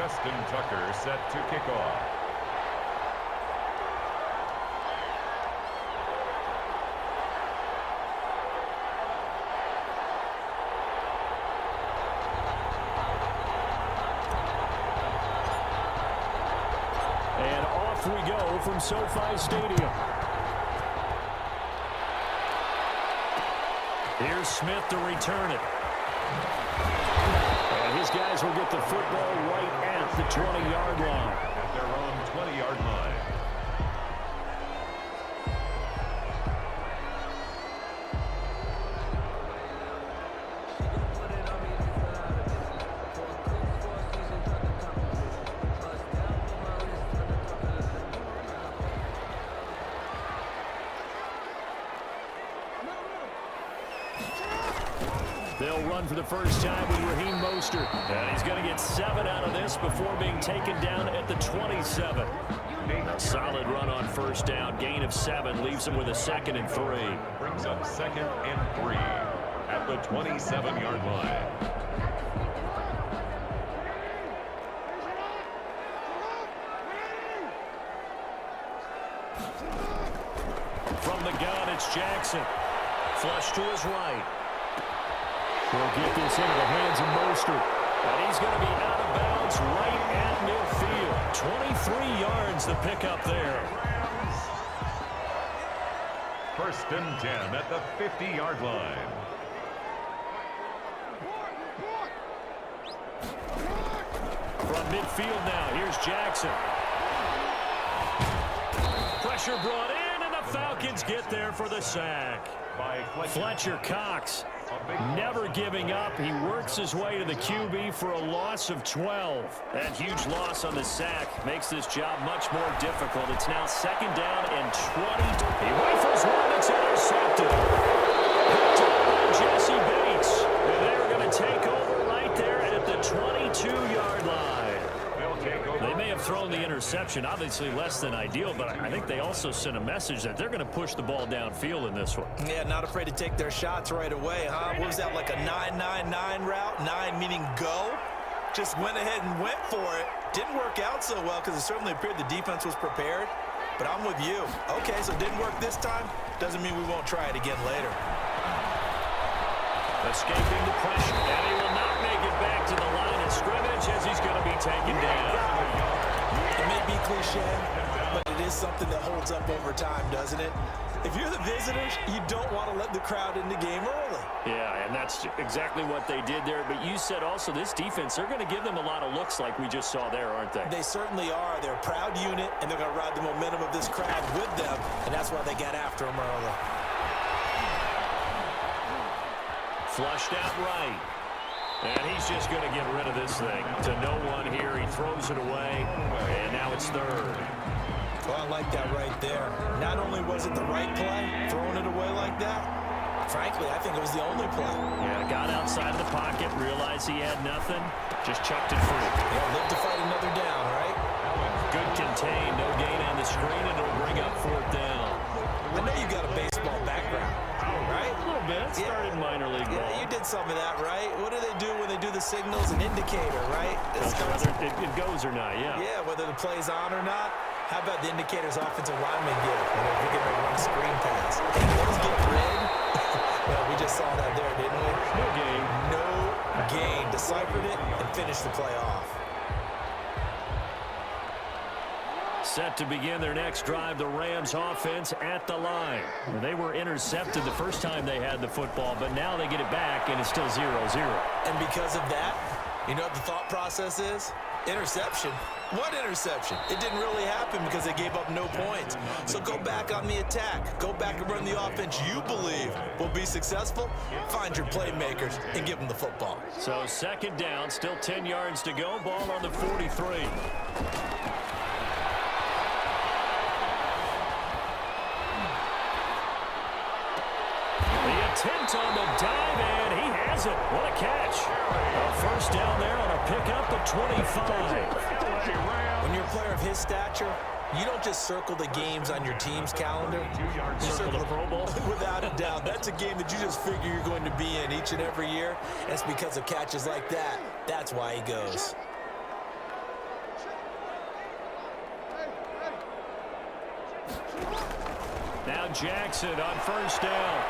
Justin Tucker set to kick off. And off we go from SoFi Stadium. Here's Smith to return it. And his guys will get the football right at the 20-yard line. At their own 20-yard line. They'll run for the first time with Raheem Mostert. And he's going to get 7 out of this before being taken down at the 27. A solid run on first down. Gain of 7 leaves him with a 2nd and 3. Brings up 2nd and 3 at the 27-yard line. From the gun, it's Jackson. Flush to his right. He'll get this into the hands of Mostert. And he's going to be out of bounds right at midfield. 23 yards the pickup there. First and 10 at the 50-yard line. From midfield now, here's Jackson. Pressure brought in, and the Falcons get there for the sack. By Fletcher Cox never giving up. He works his way to the QB for a loss of 12. That huge loss on the sack makes this job much more difficult. It's now 2nd down and 20. He rifles one that's intercepted. Picked up by Jesse Bates. And they're going to take over right there at the 22-yard line. They may have thrown the interception, obviously less than ideal, but I think they also sent a message that they're going to push the ball downfield in this one. Yeah, not afraid to take their shots right away, huh? What was that, like a 9-9-9 route? 9 meaning go? Just went ahead and went for it. Didn't work out so well because it certainly appeared the defense was prepared. But I'm with you. Okay, so it didn't work this time. Doesn't mean we won't try it again later. Escaping the pressure, and he will not make it back to the line of scrimmage as he's going to be taken down. It may be cliche, but it is something that holds up over time, doesn't it? If you're the visitors, you don't want to let the crowd in the game early. Yeah, and that's exactly what they did there. But you said also this defense, they're going to give them a lot of looks like we just saw there, aren't they? They certainly are. They're a proud unit, and they're going to ride the momentum of this crowd with them, and that's why they got after them early. Flushed out right. And he's just going to get rid of this thing. To no one here. He throws it away. And now it's 3rd. Well, I like that right there. Not only was it the right play, throwing it away like that, frankly, I think it was the only play. Yeah, got outside of the pocket, realized he had nothing, just chucked it free. Yeah, live to fight another down, right? Good contain, no gain on the screen, and it'll bring up 4th down. I know you got a baseball background, right? A little bit. Started minor league ball. Yeah, you did some of that, right? What do they do when they do the signals? An indicator, right? Whether it goes or not, yeah. Yeah, whether the play's on or not. How about the indicators offensive linemen get when they're getting ready to run a screen pass? And those get red. Well, we just saw that there, didn't we? No gain. No gain. Deciphered it and finished the play off. Set to begin their next drive, the Rams offense at the line. They were intercepted the first time they had the football, but now they get it back, and it's still 0-0. And because of that, you know what the thought process is? Interception. What interception? It didn't really happen because they gave up no points. So go back on the attack. Go back and run the offense you believe will be successful. Find your playmakers and give them the football. So 2nd down, still 10 yards to go. Ball on the 43. Attempt on the dive, and he has it. What a catch. A first down there on a pickup of 25. When you're a player of his stature, you don't just circle the games on your team's calendar. You circle the Pro Bowl? Without a doubt. That's a game that you just figure you're going to be in each and every year. That's because of catches like that. That's why he goes. Now Jackson on first down.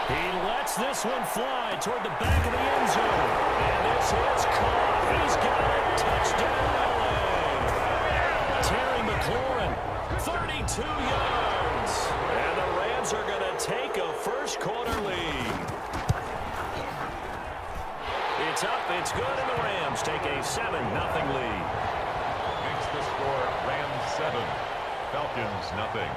He lets this one fly toward the back of the end zone. And this is caught. He's got it. Touchdown, LA. Terry McLaurin, 32 yards. And the Rams are going to take a first-quarter lead. It's up, it's good, and the Rams take a 7-0 lead. Makes the score Rams 7, Falcons nothing.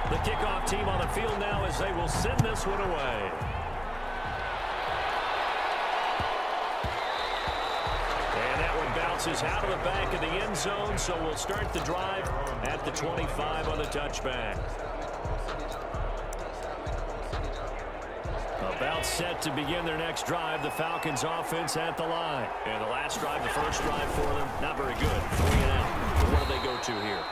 The kickoff team on the field now as they will send this one away. And that one bounces out of the back of the end zone, so we'll start the drive at the 25 on the touchback. About set to begin their next drive, the Falcons offense at the line. And the last drive, the first drive for them, not very good. 3 and out. But what do they go to here?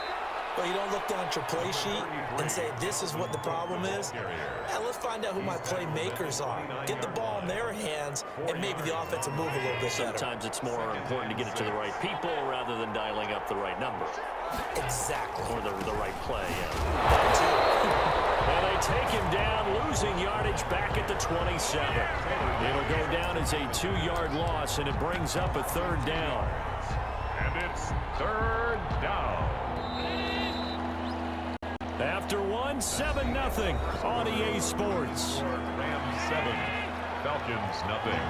Well, you don't look down at your play sheet and say, this is what the problem is. Yeah, let's find out who my playmakers are. Get the ball in their hands, and maybe the offense will move a little bit better. Sometimes it's more important to get it to the right people rather than dialing up the right number. Exactly. Or the right play, yeah. And they take him down, losing yardage back at the 27. It'll go down as a 2-yard loss, and it brings up a 3rd down. And it's 3rd down. After 7-0 on EA Sports. Rams 7, Falcons nothing.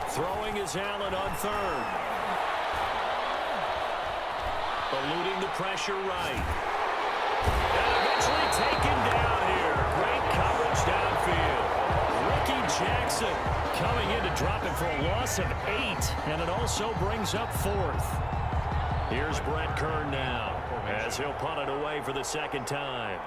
Throwing is Allen on 3rd. Eluding the pressure right. And eventually taken down here. Great coverage downfield. Ricky Jackson coming in to drop it for a loss of 8. And it also brings up 4th. Here's Brett Kern now as he'll punt it away for the 2nd time.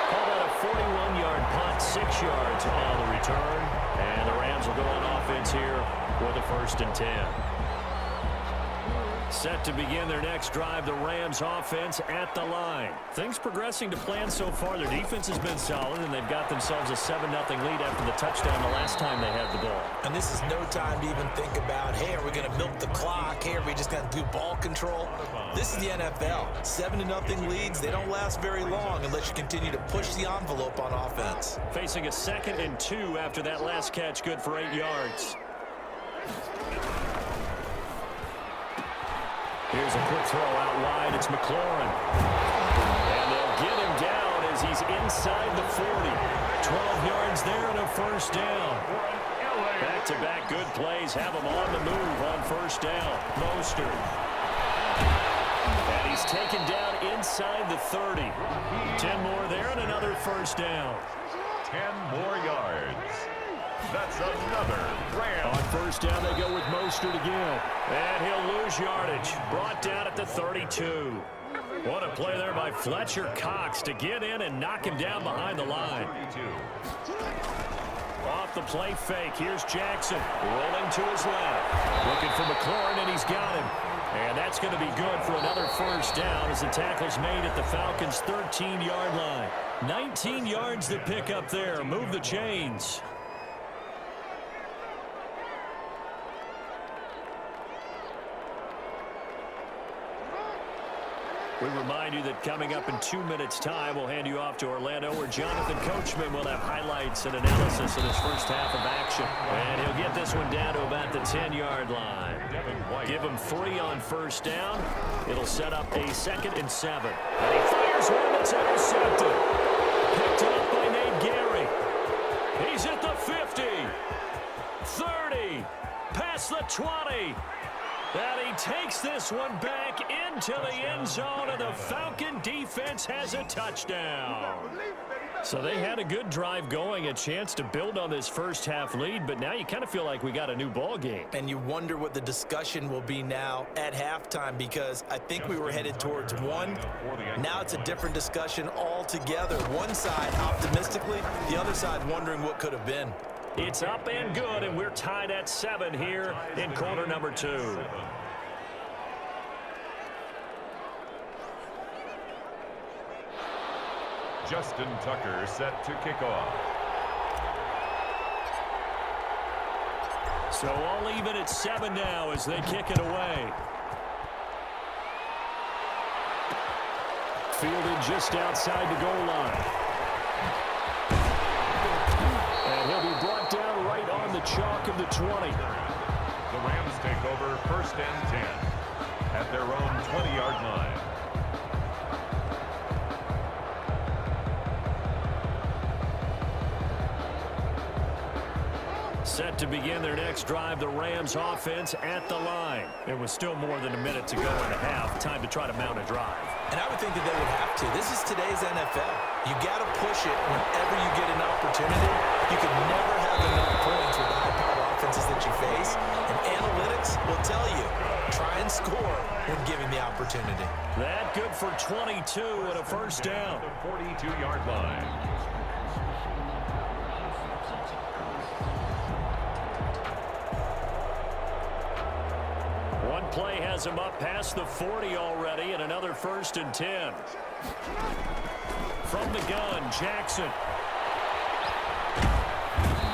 Call that a 41-yard punt, 6 yards on the return. And the Rams will go on offense here with a 1st and 10. Set to begin their next drive, the Rams offense at the line. Things progressing to plan so far. Their defense has been solid, and they've got themselves a 7-0 lead after the touchdown the last time they had the ball. And this is no time to even think about, hey, are we going to milk the clock? Hey, are we just going to do ball control? This is the NFL. 7-0 leads, they don't last very long unless you continue to push the envelope on offense. Facing a 2nd and 2 after that last catch, good for 8 yards. Here's a quick throw out wide. It's McLaurin. And they'll get him down as he's inside the 40. 12 yards there and a 1st down. Back-to-back good plays have him on the move on 1st down. Mostert. And he's taken down inside the 30. 10 more there and another 1st down. 10 more yards. That's another Ram. On 1st down, they go with Mostert again. And he'll lose yardage. Brought down at the 32. What a play there by Fletcher Cox to get in and knock him down behind the line. Off the play fake. Here's Jackson rolling to his left. Looking for McLaurin, and he's got him. And that's going to be good for another 1st down as the tackle's made at the Falcons' 13-yard line. 19 yards to pick up there. Move the chains. We remind you that coming up in 2 minutes' time, we'll hand you off to Orlando, where Jonathan Coachman will have highlights and analysis of his first half of action. And he'll get this one down to about the 10-yard line. Give him 3 on 1st down. It'll set up a 2nd and 7. And he fires one that's intercepted. Picked up by Nate Gary. He's at the 50. 30. Past the 20. And he takes this one back into the end zone, and the Falcon defense has a touchdown. So they had a good drive going, a chance to build on this first half lead, but now you kind of feel like we got a new ball game. And you wonder what the discussion will be now at halftime, because I think we were headed towards one. Now it's a different discussion altogether. One side optimistically, the other side wondering what could have been. It's up and good, and we're tied at 7 here in quarter number 2. Justin Tucker set to kick off. So all even at 7 now as they kick it away. Fielded just outside the goal line. And he'll be brought down right on the chalk of the 20. The Rams take over 1st and 10 at their own 20-yard line. Set to begin their next drive, the Rams offense at the line. There was still more than a minute to go in the half. Time to try to mount a drive. And I would think that they would have to. This is today's NFL. You got to push it whenever you get an opportunity. You can never have enough points with the high-powered offenses that you face. And analytics will tell you, try and score when given the opportunity. That good for 22 and a first down. The 42-yard line. One play has him up past the 40 already, and another 1st and 10. From the gun, Jackson.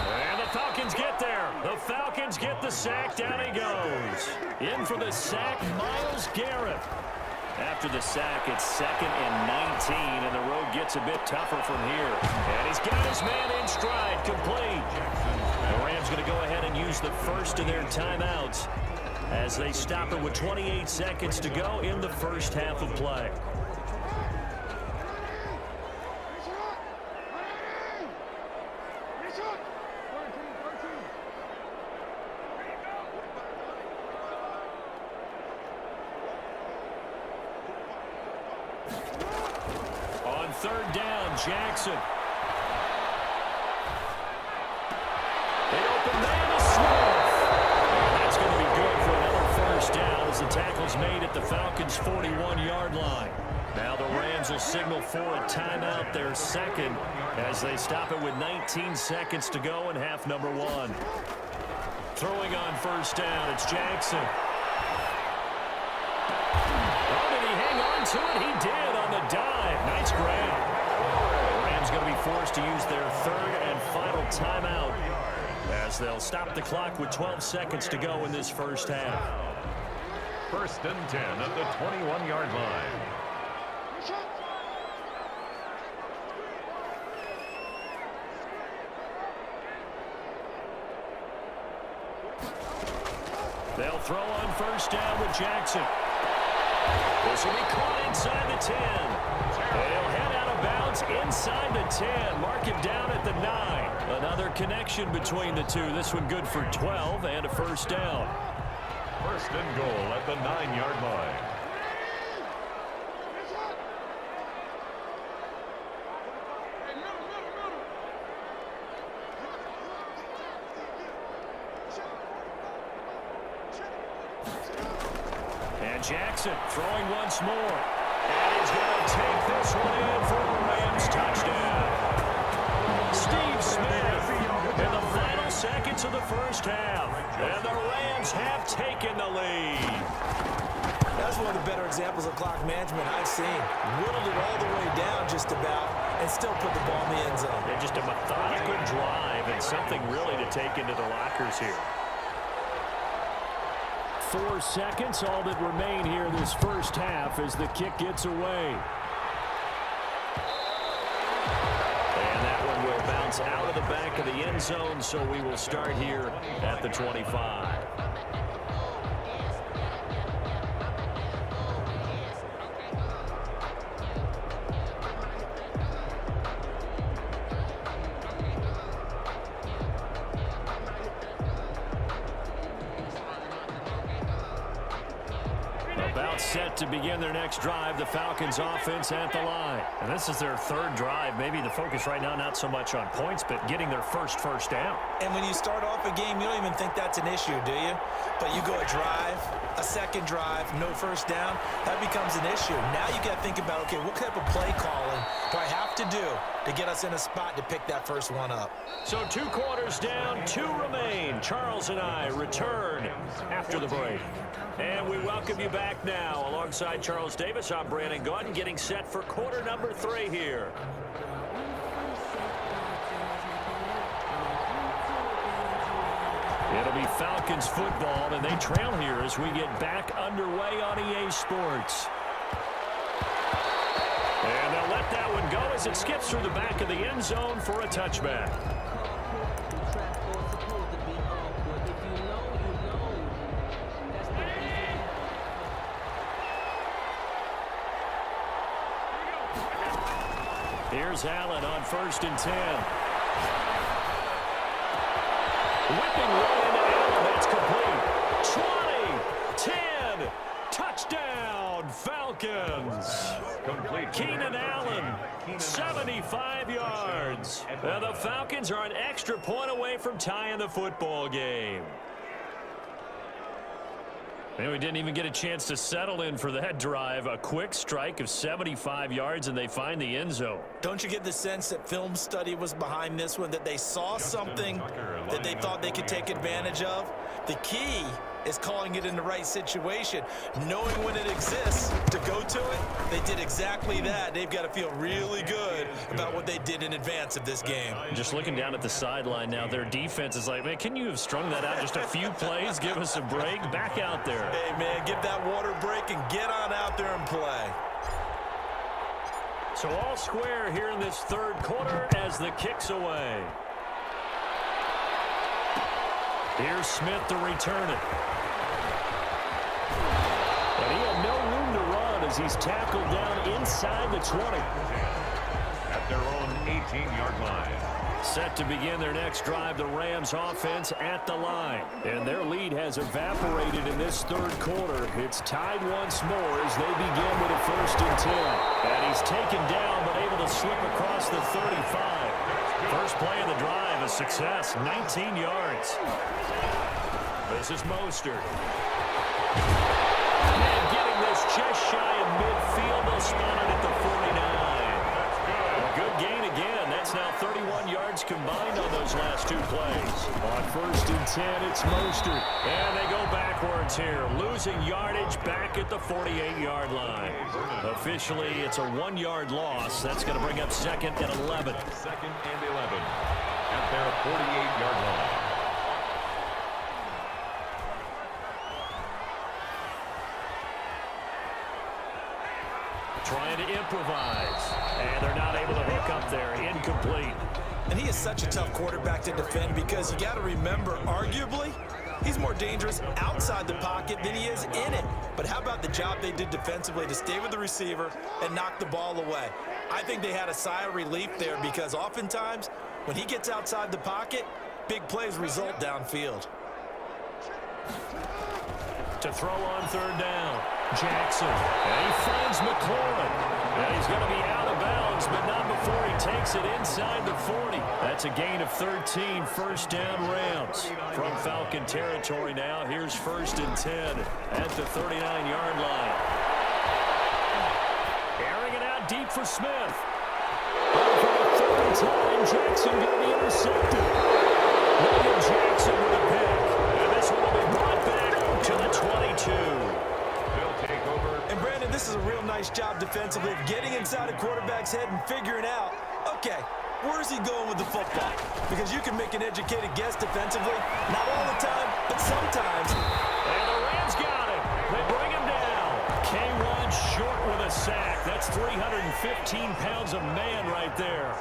And the Falcons get there. The Falcons get the sack. Down he goes. In for the sack, Myles Garrett. After the sack, it's 2nd and 19, and the road gets a bit tougher from here. And he's got his man in stride, complete. The Rams going to go ahead and use the first of their timeouts as they stop it with 28 seconds to go in the first half of play. On 3rd down, Jackson. The open man is Smith. That's going to be good for another first down as the tackle's made at the Falcons' 41-yard line. Now the Rams will signal for a timeout, their second, as they stop it with 19 seconds to go in half number 1. Throwing on first down, it's Jackson. Oh, did he hang on to it? He did on the dive. Nice grab. The Rams going to be forced to use their 3rd and final timeout as they'll stop the clock with 12 seconds to go in this first half. 1st and 10 at the 21-yard line. They'll throw on first down with Jackson. This will be caught inside the 10. They'll head out of bounds inside the 10. Mark him down at the 9. Another connection between the two. This one good for 12 and a first down. 1st and goal at the 9-yard line. And Jackson throwing once more. And he's going to take this one in for a Rams touchdown. Steve Smith in the final seconds of the first half. And the Rams have taken the lead. That's one of the better examples of clock management I've seen. Whittled it all the way down just about and still put the ball in the end zone. Yeah, just a methodical drive and something really to take into the lockers here. 4 seconds, all that remain here this first half as the kick gets away. And that one will bounce out of the back of the end zone, so we will start here at the 25. set to begin their next drive. The Falcons offense at the line. And this is their third drive. Maybe the focus right now not so much on points, but getting their first down. And when you start off a game, you don't even think that's an issue, do you? But you go a drive, a second drive, no first down, that becomes an issue. Now you got to think about, okay, what type of play calling do I have to do to get us in a spot to pick that first one up? So 2 quarters down, 2 remain. Charles and I return after the break. And we welcome you back now. Alongside Charles Davis, I'm Brandon Gaudin, getting set for quarter number 3 here. It'll be Falcons football, and they trail here as we get back underway on EA Sports. And they'll let that one go as it skips through the back of the end zone for a touchback. Here's Allen on 1st and 10. Whipping right into Allen. That's complete. 20, 10, touchdown, Falcons. Complete. Keenan Allen, 75 yards. Now the Falcons are an extra point away from tying the football game. And we didn't even get a chance to settle in for that drive. A quick strike of 75 yards, and they find the end zone. Don't you get the sense that film study was behind this one, that they saw something that they thought they could take advantage of? The key is calling it in the right situation, knowing when it exists to go to it. They did exactly that. They've got to feel really good about what they did in advance of this game. Just looking down at the sideline now, their defense is like, man, can you have strung that out just a few plays? Give us a break. Back out there. Hey, man, give that water break and get on out there and play. So all square here in this third quarter as the kick's away. Here's Smith to return it. And he had no room to run as he's tackled down inside the 20. At their own 18-yard line. Set to begin their next drive, the Rams offense at the line. And their lead has evaporated in this third quarter. It's tied once more as they begin with a 1st and 10. And he's taken down but able to slip across the 35. First play of the drive, a success, 19 yards. This is Mostert. And getting this just shy of midfield, they'll spot it at the 49. A good gain again. That's now 31 yards combined on those last 2 plays. On 1st and 10, it's Mostert. And they go backwards here, losing yardage back at the 48-yard line. Officially, it's a 1-yard loss. That's going to bring up 2nd and 11. 2nd and 11 at their 48-yard line. Trying to improvise, and they're not able to hook up there. Incomplete. And he is such a tough quarterback to defend because you got to remember, arguably, he's more dangerous outside the pocket than he is in it. But how about the job they did defensively to stay with the receiver and knock the ball away? I think they had a sigh of relief there because oftentimes when he gets outside the pocket, big plays result downfield. To throw on 3rd down, Jackson. And he finds McLaurin. And he's going to be out of bounds, but not before he takes it inside the 40. That's a gain of 13, 1st down Rams. From Falcon territory now, here's 1st and 10 at the 39-yard line. Airing it out deep for Smith. And for the 3rd time, Jackson going to be intercepted. William Jackson with a pick. And this one will be brought back to the 22. They'll take over. And Brandon, this is a real nice job defensively of getting inside a quarterback's head and figuring out, okay, where's he going with the football? Because you can make an educated guess defensively, not all the time, but sometimes. And the Rams got him. They bring him down. K1 short with a sack. That's 315 pounds of man right there.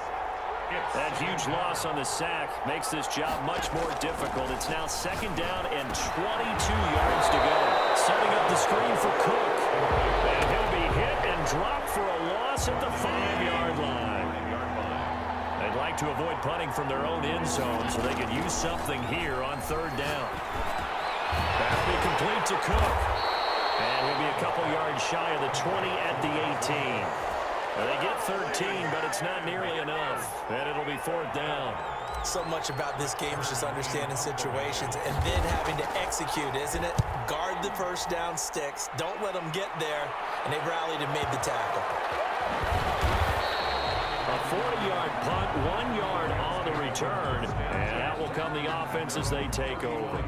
That huge loss on the sack makes this job much more difficult. It's now 2nd down and 22 yards to go. Setting up the screen for Cook. And he'll be hit and dropped for a loss at the 5-yard line. They'd like to avoid punting from their own end zone so they could use something here on 3rd down. That'll be complete to Cook. And he'll be a couple yards shy of the 20 at the 18. They get 13, but it's not nearly enough. And it'll be 4th down. So much about this game is just understanding situations and then having to execute, isn't it? Guard the first down sticks. Don't let them get there. And they rallied and made the tackle. A 40-yard punt, 1 yard on the return. And out will come the offense as they take over.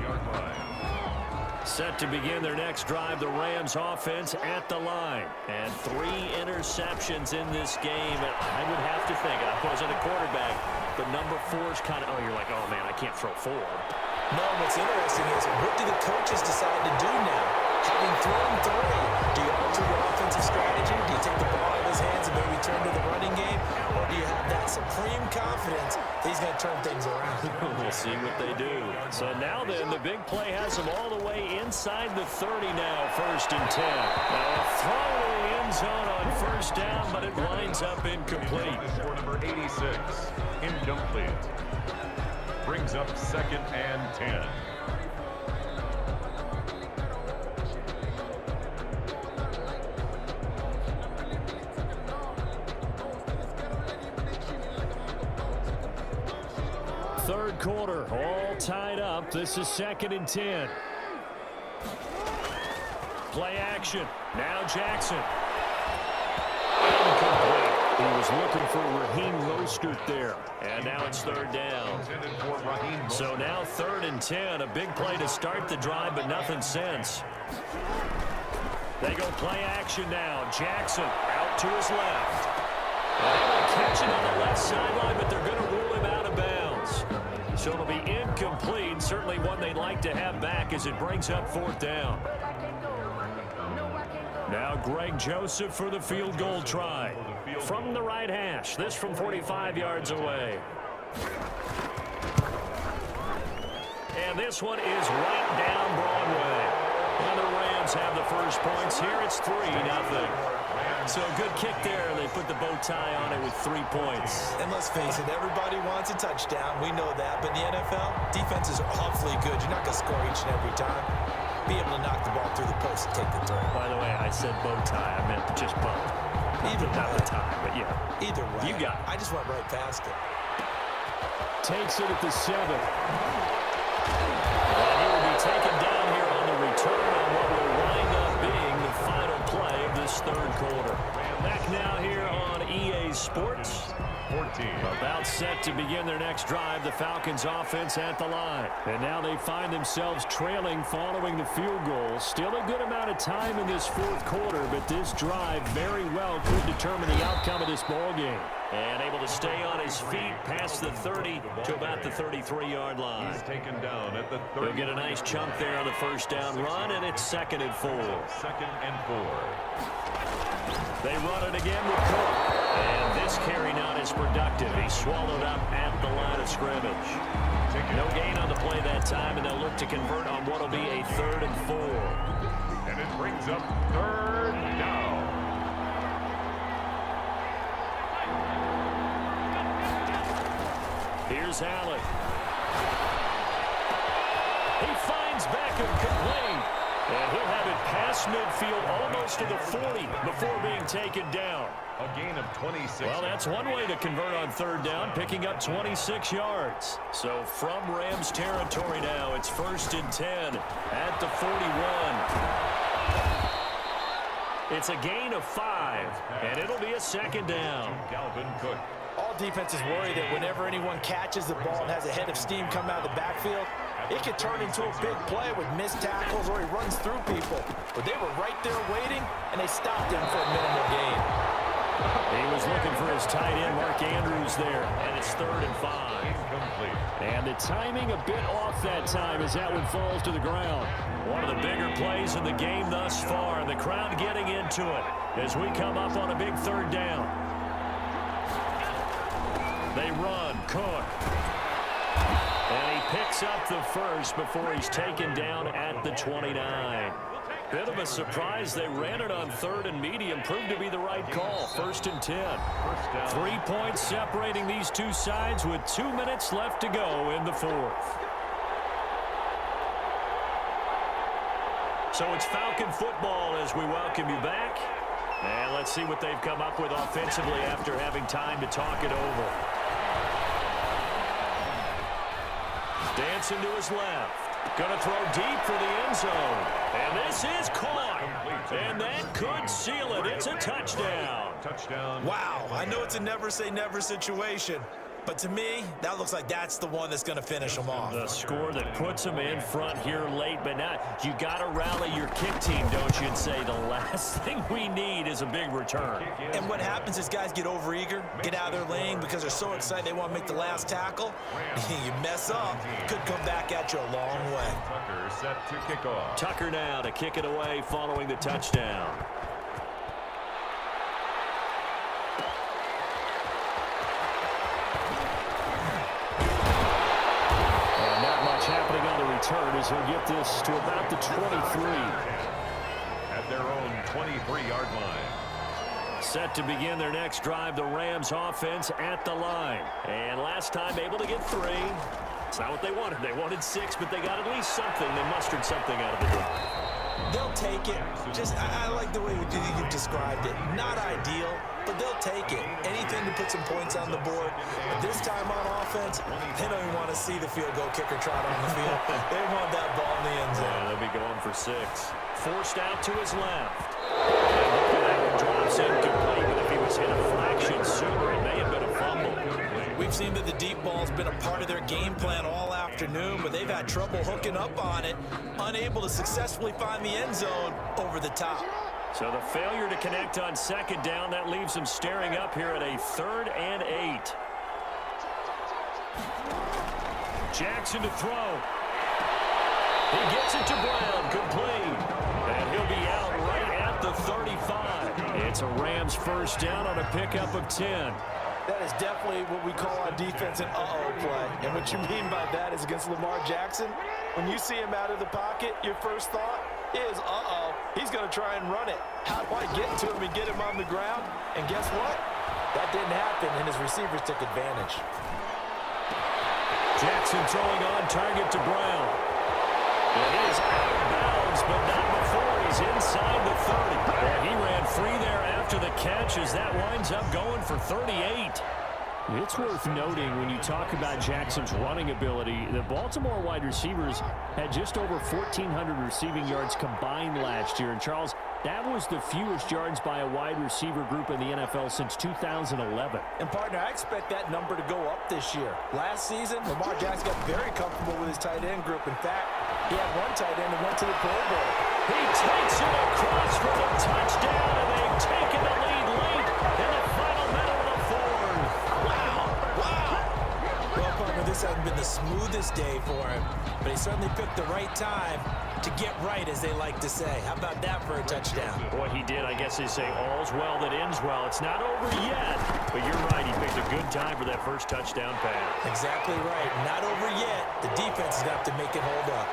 Set to begin their next drive, the Rams offense at the line. And 3 interceptions in this game. And I would have to think, I wasn't a quarterback, but number 4 is kind of, oh, you're like, oh, man, I can't throw 4. No, what's interesting is, what do the coaches decide to do now? Having thrown 3, do you alter your offensive strategy? Do you take the ball out of his hands and maybe turn to the running game? Or do you have that supreme confidence that he's going to turn things around? We'll see what they do. So now then, the big play has them all the way inside the 30 now, 1st and 10. Now a throw to the end zone on 1st down, but it winds up incomplete. For number 86, incomplete. Brings up 2nd and 10. Third quarter, all tied up. This is 2nd and 10. Play action. Now Jackson. Incomplete. He was looking for Raheem Mostert there. And now it's 3rd down. So now 3rd and 10. A big play to start the drive, but nothing since. They go play action now. Jackson out to his left. Catch it on the left sideline, but they're going to rule him out of bounds. So it'll be incomplete. Certainly one they'd like to have back as it brings up 4th down. Now Greg Joseph for the field goal try. From the right hash. This from 45 yards away. And this one is right down Broadway. And the Rams have the first points here. It's 3-0. So a good kick there. They put the bow tie on it with 3 points. And let's face it, everybody wants a touchdown. We know that. But in the NFL, defenses are awfully good. You're not going to score each and every time. Be able to knock the ball through the post and take the throw. By the way, I said bow tie. I meant just bow. Either not way. the tie, but yeah. Either way. You got it. I just went right past it. Takes it at the 7. And he will be taken down here on the return on what will wind up being the final play of this 3rd quarter. Back now here on EA Sports. 14. About set to begin their next drive, the Falcons offense at the line. And now they find themselves trailing following the field goal. Still a good amount of time in this 4th quarter, but this drive very well could determine the outcome of this ball game. And able to stay on his feet past the 30 to about the 33-yard line. He's taken down at the 30. He'll get a nice chunk there on the 1st down run, and it's 2nd and 4. 2nd and 4. They run it again with Cook. And this carry not as productive. He's swallowed up at the line of scrimmage. No gain on the play that time, and they'll look to convert on what will be a 3rd and 4. And it brings up 3rd down. Here's Allen. He finds Beckham complete. And he'll have it past midfield almost to the 40 before being taken down. A gain of 26. Well, that's one way to convert on 3rd down, picking up 26 yards. So from Rams territory now, it's 1st and 10 at the 41. It's a gain of 5, and it'll be a 2nd down. Dalvin Cook. All defenses worry that whenever anyone catches the ball and has a head of steam come out of the backfield, it could turn into a big play with missed tackles or he runs through people. But they were right there waiting, and they stopped him for a minimal gain. He was looking for his tight end, Mark Andrews, there, and it's 3rd and 5. Incomplete. And the timing a bit off that time as that one falls to the ground. One of the bigger plays in the game thus far, and the crowd getting into it as we come up on a big 3rd down. They run, Cook. And he picks up the first before he's taken down at the 29. Bit of a surprise. They ran it on 3rd and medium. Proved to be the right call. 1st and 10. 3 points separating these two sides with 2 minutes left to go in the 4th. So it's Falcon football as we welcome you back. And let's see what they've come up with offensively after having time to talk it over. Dancing to his left. Going to throw deep for the end zone. And this is caught. And that could seal it. It's a touchdown. Touchdown. Wow, I know it's a never-say-never situation, but to me, that looks like that's the one that's going to finish them off. The score that puts them in front here late, but now you got to rally your kick team, don't you, and say the last thing we need is a big return. And what happens is guys get overeager, get out of their lane because they're so excited they want to make the last tackle. You mess up, could come back at you a long way. Tucker set to kick off. Tucker now to kick it away following the touchdown. Happening on the return as he'll get this to about the 23. At their own 23-yard line. Set to begin their next drive, the Rams offense at the line. And last time able to get 3. It's not what they wanted. They wanted 6, but they got at least something. They mustered something out of the drive. They'll take it. I like the way you've described it. Not ideal, but they'll take it. Anything to put some points on the board. But this time on offense, they don't even want to see the field goal kicker trot on the field. They want that ball in the end zone. Yeah, they'll be going for 6. Forced out to his left. And that one drops incomplete, but if he was hit a fraction sooner, it may have been a fumble. We've seen that the deep ball's been a part of their game plan all afternoon, but they've had trouble hooking up on it, unable to successfully find the end zone over the top. So the failure to connect on second down, that leaves them staring up here at a 3rd and 8. Jackson to throw. He gets it to Brown, complete. And he'll be out right at the 35. It's a Rams first down on a pickup of 10. That is definitely what we call on defense an uh-oh play. And what you mean by that is against Lamar Jackson, when you see him out of the pocket, your first thought is, uh-oh, he's going to try and run it. How do I get to him and get him on the ground? And guess what? That didn't happen, and his receivers took advantage. Jackson throwing on target to Brown. It is out of bounds, but not before he's inside the 30. And he ran free there after the catch as that winds up going for 38. It's worth noting when you talk about Jackson's running ability, the Baltimore wide receivers had just over 1,400 receiving yards combined last year. And Charles, that was the fewest yards by a wide receiver group in the NFL since 2011. And partner, I expect that number to go up this year. Last season, Lamar Jackson got very comfortable with his tight end group. In fact, he had one tight end that went to the Pro Bowl. He takes it across for the touchdown, and they've taken the lead late in the final minute of the fourth. Well, partner, this hasn't been the smoothest day for him, but he certainly picked the right time to get right, as they like to say. How about that for a touchdown? Boy, he did. I guess they say all's well that ends well. It's not over yet, but you're right. He picked a good time for that first touchdown pass. Exactly right. Not over yet. The defense is going to have to make it hold up.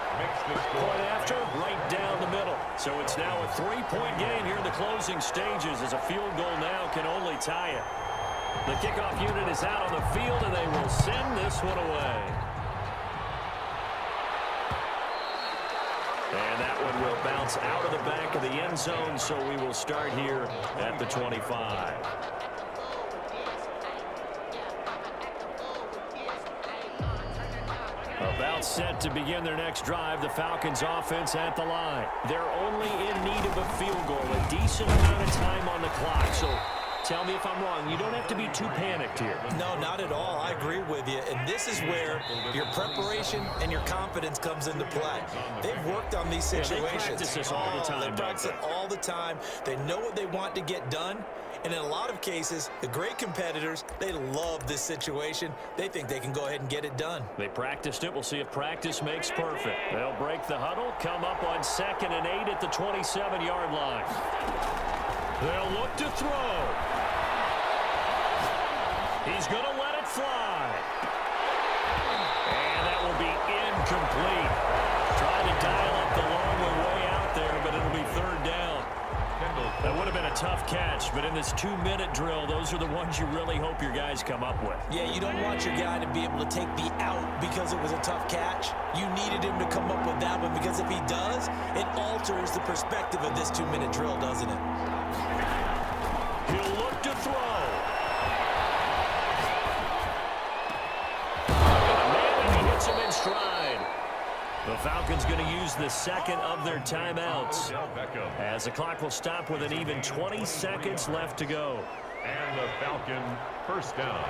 Point after, right down the middle. So it's now a 3-point game here in the closing stages, as a field goal now can only tie it. The kickoff unit is out on the field, and they will send this one away. And that one will bounce out of the back of the end zone, so we will start here at the 25. About set to begin their next drive, the Falcons offense at the line. They're only in need of a field goal, a decent amount of time on the clock. So tell me if I'm wrong. You don't have to be too panicked here. No, not at all. I agree with you. And this is where your preparation and your confidence comes into play. They've worked on these situations. They practice this all the time. They practice it all the time. They know what they want to get done. And in a lot of cases, the great competitors, they love this situation. They think they can go ahead and get it done. They practiced it. We'll see if practice makes perfect. They'll break the huddle, come up on 2nd and 8 at the 27-yard line. They'll look to throw. He's going to let it fly. And that will be incomplete. Trying to dial up the long way out there, but it'll be 3rd down. handled. That would have been a tough catch, but in this 2-minute drill, those are the ones you really hope your guys come up with. Yeah, you don't want your guy to be able to take the out because it was a tough catch. You needed him to come up with that one, because if he does, it alters the perspective of this 2-minute drill, doesn't it? He'll look to throw. And he hits him in stride. The Falcons going to use the second of their timeouts, as the clock will stop with an even 20 seconds left to go. And the Falcon first down.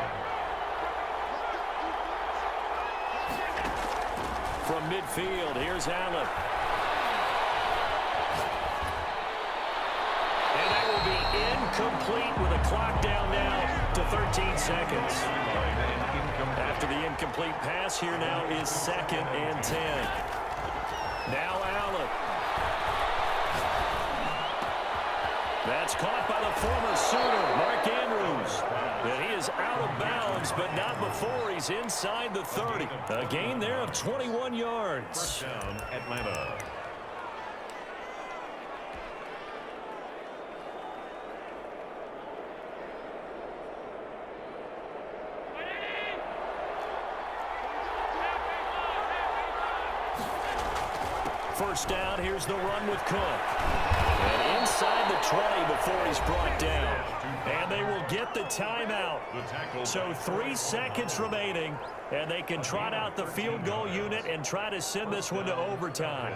From midfield, here's Allen. And that will be incomplete with a clock down now to 13 seconds. After the incomplete pass, here now is 2nd and 10. Now Allen. That's caught by the former Sooner, Mark Andrews. And he is out of bounds, but not before he's inside the 30. A gain there of 21 yards. First down, Atlanta. First down, here's the run with Cook. And inside the 20 before he's brought down. And they will get the timeout. So 3 seconds remaining, and they can trot out the field goal unit and try to send this one to overtime.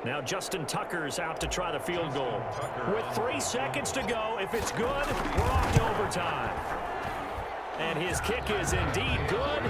Now Justin Tucker's out to try the field goal. With 3 seconds to go, if it's good, we're off to overtime. And his kick is indeed good.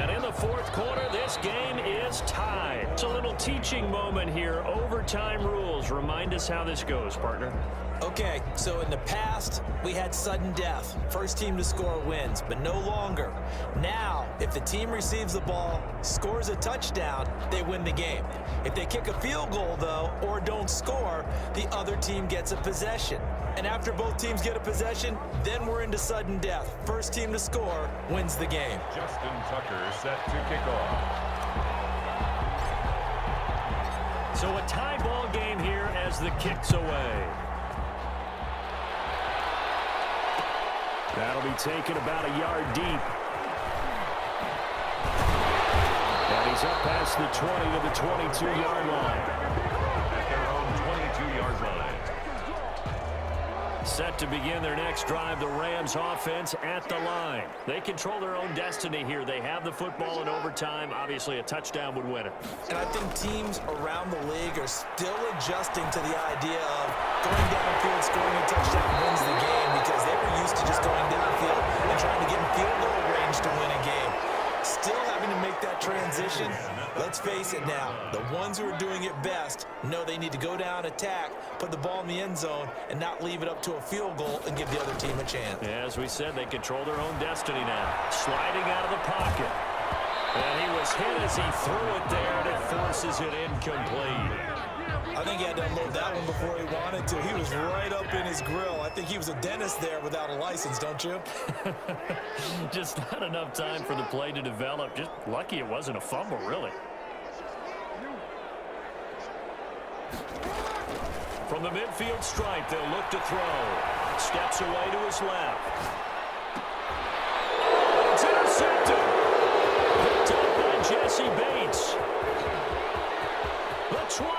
And in the 4th quarter, this game is tied. It's a little teaching moment here. Overtime rules. Remind us how this goes, partner. Okay, so in the past, we had sudden death. First team to score wins, but no longer. Now, if the team receives the ball, scores a touchdown, they win the game. If they kick a field goal, though, or don't score, the other team gets a possession. And after both teams get a possession, then we're into sudden death. First team to score wins the game. Justin Tucker set to kick off. So a tie ball game here as the kick's away. That'll be taken about a yard deep. And he's up past the 20 to the 22-yard line. At their own 22-yard line. Set to begin their next drive, the Rams offense at the line. They control their own destiny here. They have the football in overtime. Obviously, a touchdown would win it. And I think teams around the league are still adjusting to the idea of going downfield, scoring a touchdown wins the game, because they were used to just going downfield and trying to get in field goal range to win a game. Still having to make that transition. Let's face it now, the ones who are doing it best know they need to go down, attack, put the ball in the end zone, and not leave it up to a field goal and give the other team a chance. Yeah, as we said, they control their own destiny now. Sliding out of the pocket. And he was hit as he threw it there, and it forces it incomplete. I think he had to unload that one before he wanted to. He was right up in his grill. I think he was a dentist there without a license, don't you? Just not enough time for the play to develop. Just lucky it wasn't a fumble, really. From the midfield stripe, they'll look to throw. Steps away to his left. Oh, it's intercepted. Picked up by Jesse Bates. The 20.